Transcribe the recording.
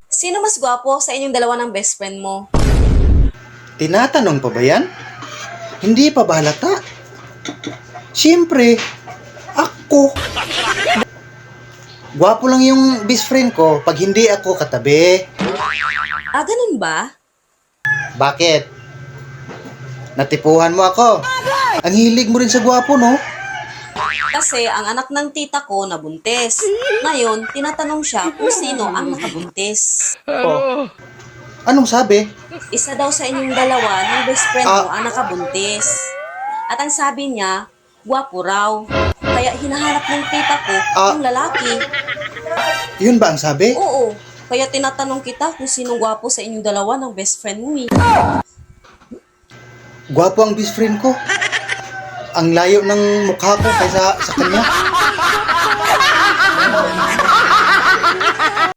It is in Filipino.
Sino mas gwapo sa inyong dalawa ng best friend mo? Tinatanong pa ba yan? Hindi pa ba halata? Siyempre, ako. Gwapo lang yung best friend ko pag hindi ako katabi. Ah, ganun ba? Bakit? Natipuhan mo ako. Ang hilig mo rin sa gwapo, no? Kasi ang anak ng tita ko nabuntis. Ngayon, tinatanong siya kung sino ang nakabuntis. Oh. Anong sabi? Isa daw sa inyong dalawa ng best friend mo ang nakabuntis. At ang sabi niya, gwapo raw. Kaya hinahanap ng tita ko yung lalaki. Yun ba ang sabi? Oo, kaya tinatanong kita kung sino gwapo sa inyong dalawa ng best friend mo eh. Gwapo ang best friend ko. Ang layo ng mukha ko kaysa sa kanya.